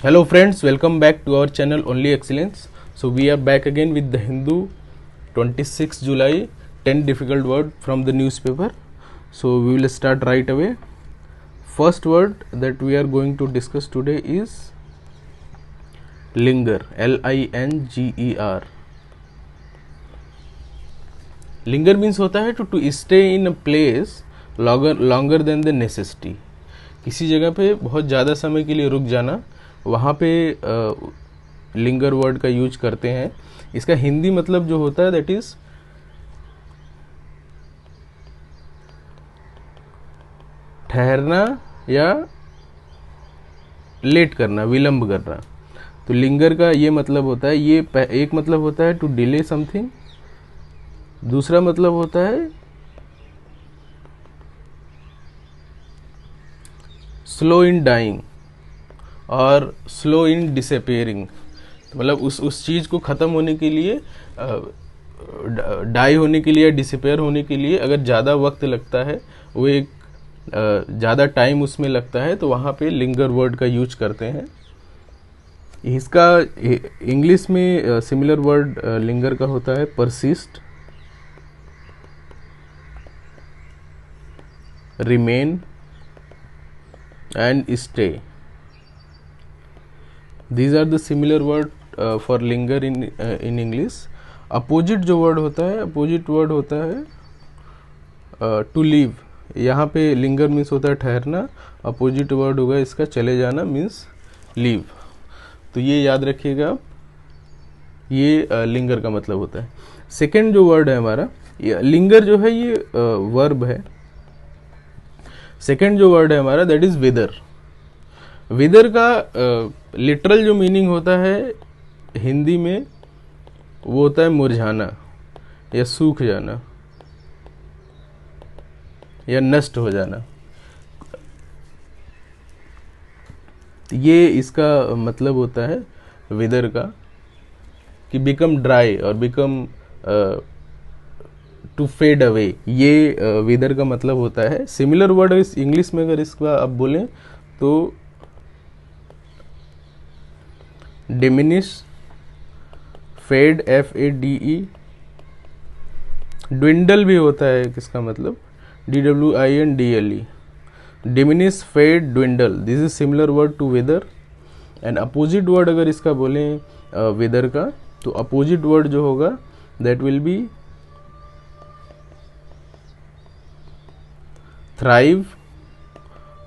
Hello friends, welcome back to our channel Only Excellence. So we are back again with the Hindu 26 July 10 difficult word from the newspaper. So we will start right away. First word that we are going to discuss today is linger, Linger. Linger means होता है to stay in a place longer than the necessity. किसी जगह पे बहुत ज़्यादा समय के लिए रुक जाना, वहाँ पे लिंगर वर्ड का यूज करते हैं. इसका हिंदी मतलब जो होता है दैट इज ठहरना या लेट करना, विलंब करना. तो लिंगर का ये मतलब होता है, ये एक मतलब होता है टू डिले समथिंग, दूसरा मतलब होता है स्लो इन डाइंग और स्लो इन डिसअपियरिंग. मतलब उस चीज़ को ख़त्म होने के लिए, डाई होने के लिए या डिसअपियर होने के लिए अगर ज़्यादा वक्त लगता है, वो एक ज़्यादा टाइम उसमें लगता है, तो वहाँ पे लिंगर वर्ड का यूज करते हैं. इसका इंग्लिश में सिमिलर वर्ड लिंगर का होता है persist, remain and stay. These are the similar word for linger in English. Opposite जो वर्ड होता है, अपोजिट वर्ड होता है टू लीव. यहाँ पे लिंगर मीन्स होता है ठहरना, अपोजिट वर्ड होगा इसका चले जाना, मीन्स लीव. तो ये याद रखिएगा, ये लिंगर का मतलब होता है. सेकेंड जो वर्ड है हमारा, लिंगर जो है ये वर्ब है. सेकेंड जो वर्ड है हमारा दैट इज वेदर. वेदर का लिटरल जो मीनिंग होता है हिंदी में, वो होता है मुरझाना या सूख जाना या नष्ट हो जाना. ये इसका मतलब होता है वेदर का, कि बिकम ड्राई और बिकम टू फेड अवे. ये वेदर का मतलब होता है. सिमिलर वर्ड इस इंग्लिश में अगर इसका आप बोलें तो डिमिनिश, फेड, FADE. ड्विंडल भी होता है किसका मतलब, DWINDLE. Diminish, fade, dwindle, this is similar word to wither. And opposite word अगर इसका बोलें वेदर का, तो अपोजिट वर्ड जो होगा दैट विल बी थ्राइव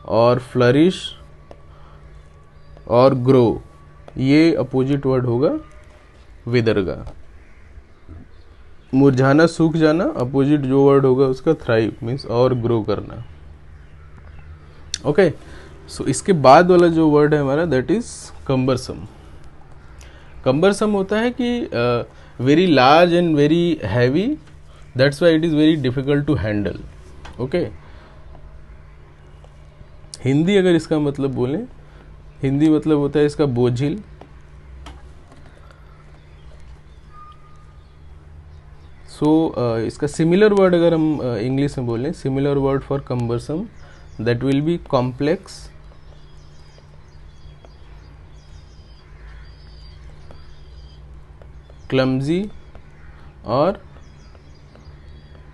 और फ्लरिश और ग्रो. ये अपोजिट वर्ड होगा वेदर का. मुरझाना, सूख जाना, अपोजिट जो वर्ड होगा उसका थ्राइव मीन्स और ग्रो करना. ओके, सो इसके बाद वाला जो वर्ड है हमारा दैट इज कम्बरसम. कम्बरसम होता है कि very large and very heavy, that's why it is very difficult to handle. Okay, Hindi अगर इसका मतलब बोलें, हिंदी मतलब होता है इसका बोझिल. सो इसका सिमिलर वर्ड अगर हम इंग्लिश में बोलें, similar word for cumbersome that will be complex, clumsy और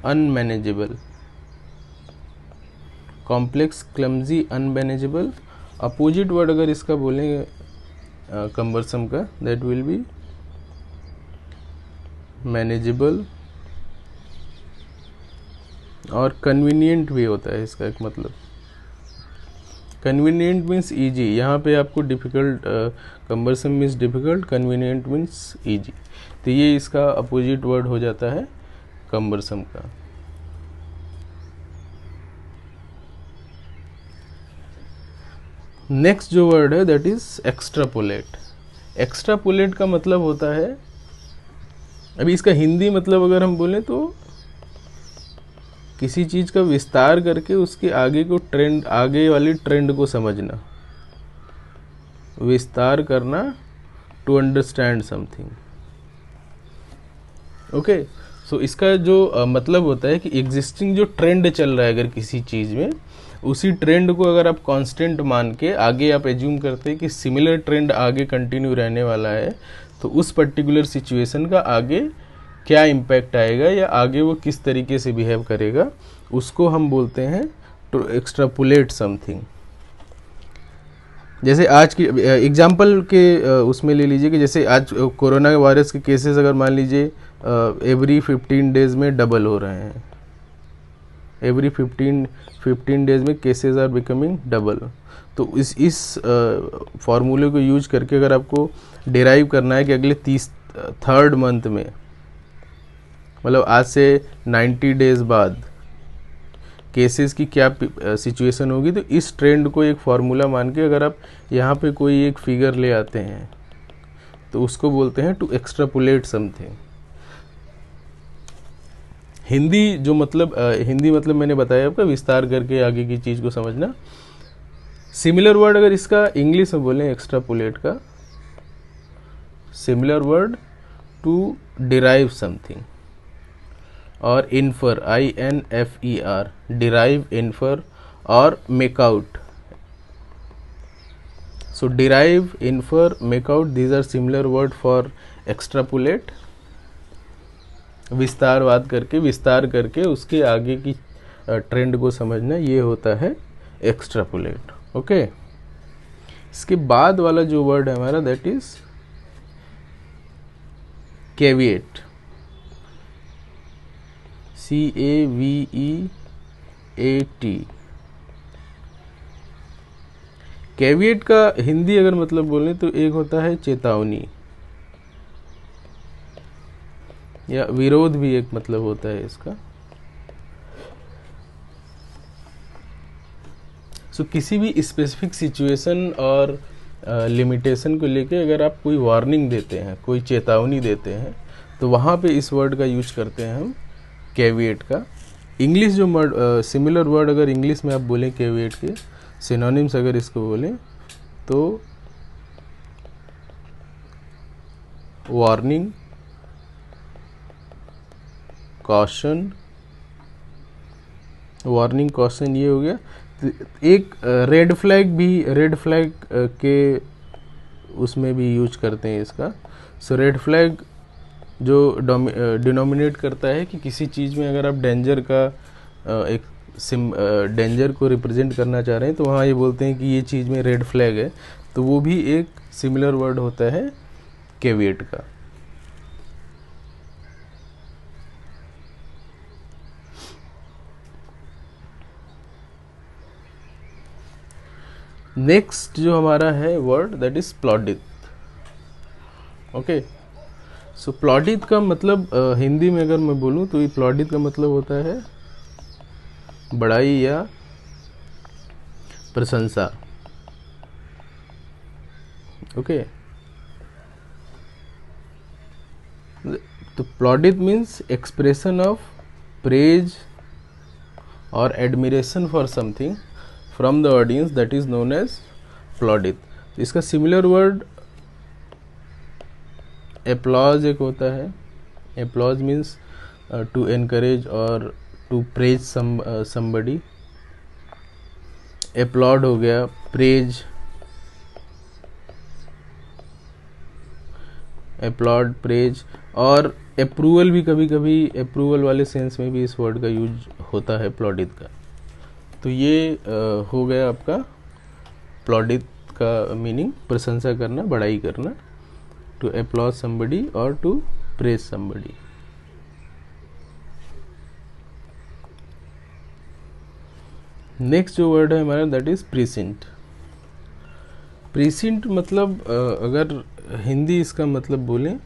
unmanageable. Complex, clumsy, unmanageable. Opposite word अगर इसका बोलेंगे कम्बरसम का, दैट विल बी मैनेजेबल और कन्वीनियंट भी होता है इसका एक मतलब. Convenient means easy. यहाँ पे आपको difficult, cumbersome means difficult, convenient means easy. तो ये इसका अपोजिट वर्ड हो जाता है कम्बरसम का. नेक्स्ट जो वर्ड है दैट इज एक्स्ट्रापोलेट. एक्स्ट्रापोलेट का मतलब होता है, अभी इसका हिंदी मतलब अगर हम बोलें तो किसी चीज़ का विस्तार करके उसके आगे को ट्रेंड, आगे वाली ट्रेंड को समझना, विस्तार करना, टू अंडरस्टैंड समथिंग. ओके, सो इसका जो मतलब होता है कि एग्जिस्टिंग जो ट्रेंड चल रहा है अगर किसी चीज़ में, उसी ट्रेंड को अगर आप कांस्टेंट मान के आगे आप एज्यूम करते हैं कि सिमिलर ट्रेंड आगे कंटिन्यू रहने वाला है, तो उस पर्टिकुलर सिचुएशन का आगे क्या इम्पैक्ट आएगा या आगे वो किस तरीके से बिहेव करेगा, उसको हम बोलते हैं टू एक्सट्रापुलेट समथिंग। जैसे आज की एग्जाम्पल के उसमें ले लीजिए कि जैसे आज कोरोना वायरस के केसेस अगर मान लीजिए एवरी 15 डेज में डबल हो रहे हैं, एवरी 15 डेज में केसेस आर बिकमिंग डबल। तो इस फॉर्मूले को यूज करके अगर आपको डिराइव करना है कि अगले 3rd मंथ में, मतलब आज से 90 डेज बाद केसेस की क्या सिचुएशन होगी, तो इस ट्रेंड को एक फार्मूला मान के अगर आप यहाँ पे कोई एक फिगर ले आते हैं तो उसको बोलते हैं टू एक्सट्रापुलेट समथिंग। हिंदी मतलब मैंने बताया आपका, विस्तार करके आगे की चीज़ को समझना। सिमिलर वर्ड अगर इसका इंग्लिश में बोलें एक्सट्रापुलेट का, similar word to derive something, और इन्फर INFER, डिराइव, इन्फर और make out. So derive, infer, make out, these are similar word for extrapolate. विस्तार करके उसके आगे की ट्रेंड को समझना, ये होता है एक्सट्रापुलेट। ओके, इसके बाद वाला जो वर्ड है हमारा that is caveat, CAVEAT। Caveat का हिंदी अगर मतलब बोलें तो एक होता है चेतावनी, या विरोध भी एक मतलब होता है इसका। सो किसी भी स्पेसिफिक सिचुएशन और लिमिटेशन को लेके अगर आप कोई वार्निंग देते हैं, कोई चेतावनी देते हैं, तो वहाँ पे इस वर्ड का यूज करते हैं हम कैविएट का। इंग्लिश जो सिमिलर वर्ड अगर इंग्लिश में आप बोलें कैविएट के सिनोनिम्स अगर इसको बोलें तो वार्निंग, कॉशन, वार्निंग, कॉशन, ये हो गया। एक रेड फ्लैग के उसमें भी यूज करते हैं इसका। सो रेड फ्लैग जो डिनोमिनेट करता है कि किसी चीज़ में अगर आप डेंजर का डेंजर को रिप्रेजेंट करना चाह रहे हैं, तो वहाँ ये बोलते हैं कि ये चीज़ में रेड फ्लैग है, तो वो भी एक सिमिलर वर्ड होता है कैविएट का। नेक्स्ट जो हमारा है वर्ड दैट इज प्लॉडित। ओके, सो प्लॉडित का मतलब हिंदी में अगर मैं बोलूँ तो ये प्लॉडित का मतलब होता है बड़ाई या प्रशंसा। ओके, तो plaudit means expression of praise और admiration for something from the audience, that is known as plaudit. इसका सिमिलर वर्ड एप्लॉज एक होता है। एप्लॉज मीन्स टू एनकरेज और टू प्रेज समबडी। एप्लॉड हो गया, प्रेज, एप्लॉड, प्रेज, और अप्रूवल भी कभी कभी अप्रूवल वाले सेंस में भी इस वर्ड का यूज होता है प्लॉडित का। तो ये हो गया आपका प्लॉडित का मीनिंग, प्रशंसा करना, बड़ाई करना, टू अपलॉज समबडी और टू प्रेज समबडी। नेक्स्ट जो वर्ड है हमारा दैट इज प्रीसेंट। प्रीसेंट मतलब अगर हिंदी इसका मतलब बोलें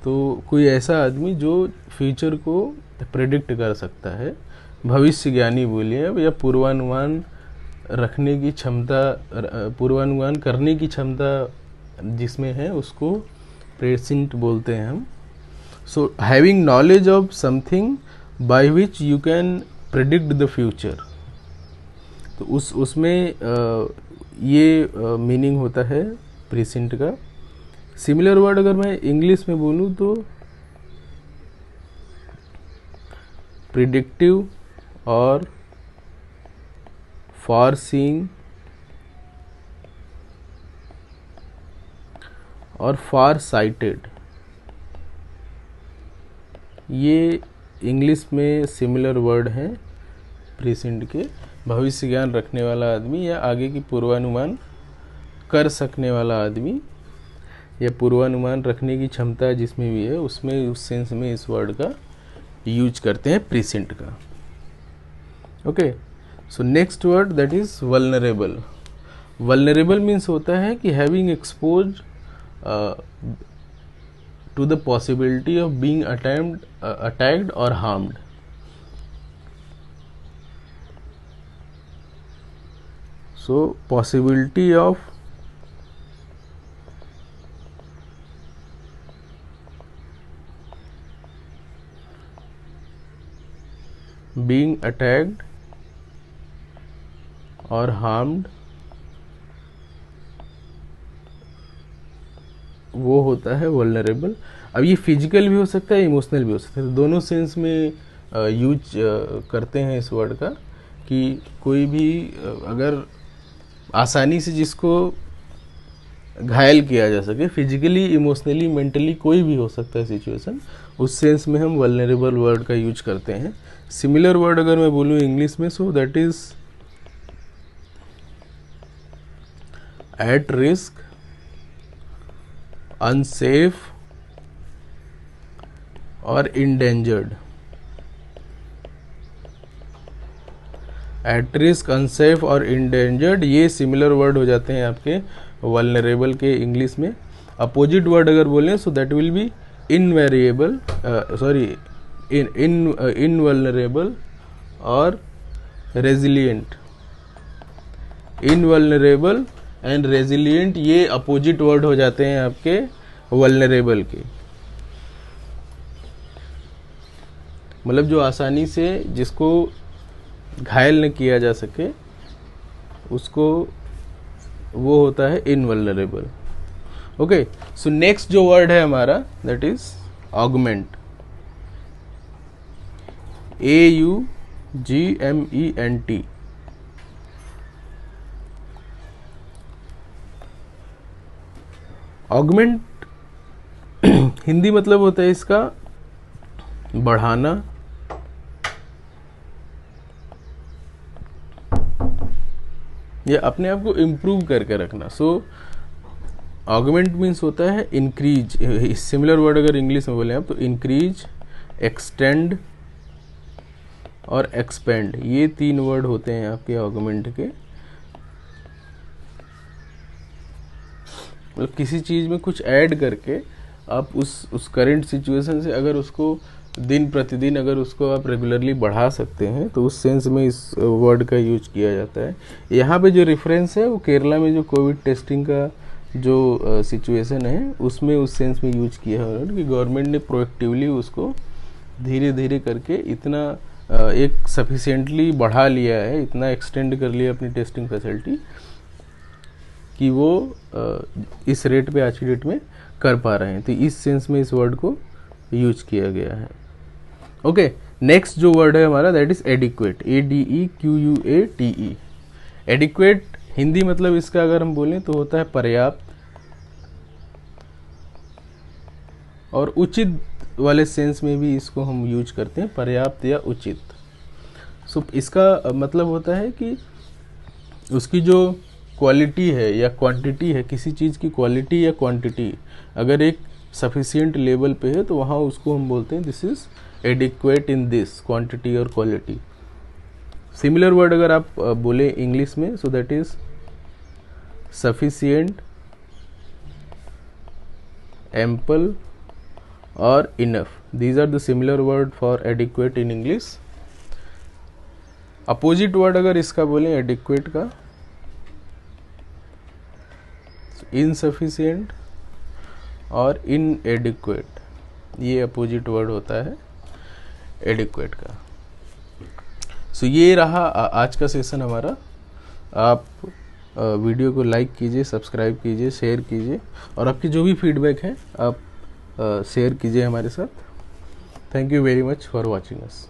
तो कोई ऐसा आदमी जो फ्यूचर को प्रेडिक्ट कर सकता है, भविष्य ज्ञानी बोलिए, या पूर्वानुमान रखने की क्षमता, पूर्वानुमान करने की क्षमता जिसमें है उसको प्रेसेंट बोलते हैं हम। So having knowledge of something by which you can predict the future, तो उसमें ये मीनिंग होता है प्रेसेंट का। सिमिलर वर्ड अगर मैं इंग्लिश में बोलूँ तो प्रिडिक्टिव और फॉर सीइंग और फार साइटेड, ये इंग्लिश में सिमिलर वर्ड हैं प्रीसेंट के। भविष्य ज्ञान रखने वाला आदमी या आगे की पूर्वानुमान कर सकने वाला आदमी या पूर्वानुमान रखने की क्षमता जिसमें भी है, उसमें उस सेंस में इस वर्ड का यूज करते हैं प्रीसेंट का। Okay, so next word that is vulnerable. Vulnerable means होता है कि having expose to the possibility of being attacked or harmed. So possibility of being attacked or harmed वो होता है वल्नरेबल। अब ये फिजिकल भी हो सकता है, इमोशनल भी हो सकता है, तो दोनों सेंस में यूज करते हैं इस वर्ड का कि कोई भी अगर आसानी से जिसको घायल किया जा सके, फिजिकली, इमोशनली, मेंटली, कोई भी हो सकता है सिचुएशन, उस सेंस में हम वल्नरेबल वर्ड का यूज करते हैं। सिमिलर वर्ड अगर मैं बोलूँ इंग्लिश में, so that is at risk, unsafe और इंडेंजर्ड। एट रिस्क, अनसेफ और इंडेंजर्ड, ये सिमिलर वर्ड हो जाते हैं आपके वल्नरेबल के इंग्लिश में। अपोजिट वर्ड अगर बोलें so that will be invariable, invulnerable और रेजिलिएंट। इनवल्नरेबल एंड रेजिलिएंट, ये अपोजिट वर्ड हो जाते हैं आपके वल्नरेबल के। मतलब जो आसानी से जिसको घायल न किया जा सके उसको, वो होता है इनवल्नरेबल। ओके, सो नेक्स्ट जो वर्ड है हमारा that is augment. AUGMENT। Augment Hindi मतलब होता है इसका बढ़ाना, या अपने आप को इम्प्रूव करके रखना। सो ऑगमेंट मीन्स होता है इंक्रीज। सिमिलर वर्ड अगर इंग्लिश में बोले आप तो इंक्रीज, एक्सटेंड और एक्सपेंड, ये 3 वर्ड होते हैं आपके ऑगमेंट के। मतलब किसी चीज़ में कुछ ऐड करके आप उस करेंट सिचुएशन से अगर उसको दिन प्रतिदिन अगर उसको आप रेगुलरली बढ़ा सकते हैं, तो उस सेंस में इस वर्ड का यूज किया जाता है। यहाँ पे जो रेफरेंस है वो केरला में जो कोविड टेस्टिंग का जो सिचुएशन है उसमें उस सेंस में यूज किया है कि गवर्नमेंट ने प्रोएक्टिवली उसको धीरे धीरे करके इतना एक सफिशिएंटली बढ़ा लिया है, इतना एक्सटेंड कर लिया अपनी टेस्टिंग फैसिलिटी कि वो इस रेट पे आज की डेट में कर पा रहे हैं। तो इस सेंस में इस वर्ड को यूज किया गया है। ओके, नेक्स्ट जो वर्ड है हमारा that is adequate. ADEQUATE। Adequate Hindi मतलब इसका अगर हम बोलें तो होता है पर्याप्त, और उचित वाले सेंस में भी इसको हम यूज करते हैं, पर्याप्त या उचित। सो इसका मतलब होता है कि उसकी जो क्वालिटी है या क्वांटिटी है, किसी चीज़ की क्वालिटी या क्वांटिटी अगर एक सफिशिएंट लेवल पे है तो वहाँ उसको हम बोलते हैं this is adequate in this quantity और क्वालिटी। सिमिलर वर्ड अगर आप बोले इंग्लिश में so that is sufficient, ample और enough. These are the similar word for adequate in English. Opposite word अगर इसका बोले एडिक्वेट का, इनसफिशिएंट और इनएडिक्वेट, ये अपोजिट वर्ड होता है एडिक्वेट का। सो ये रहा आज का सेशन हमारा। आप वीडियो को लाइक कीजिए, सब्सक्राइब कीजिए, शेयर कीजिए, और आपकी जो भी फीडबैक है आप शेयर कीजिए हमारे साथ। Thank you very much for watching us.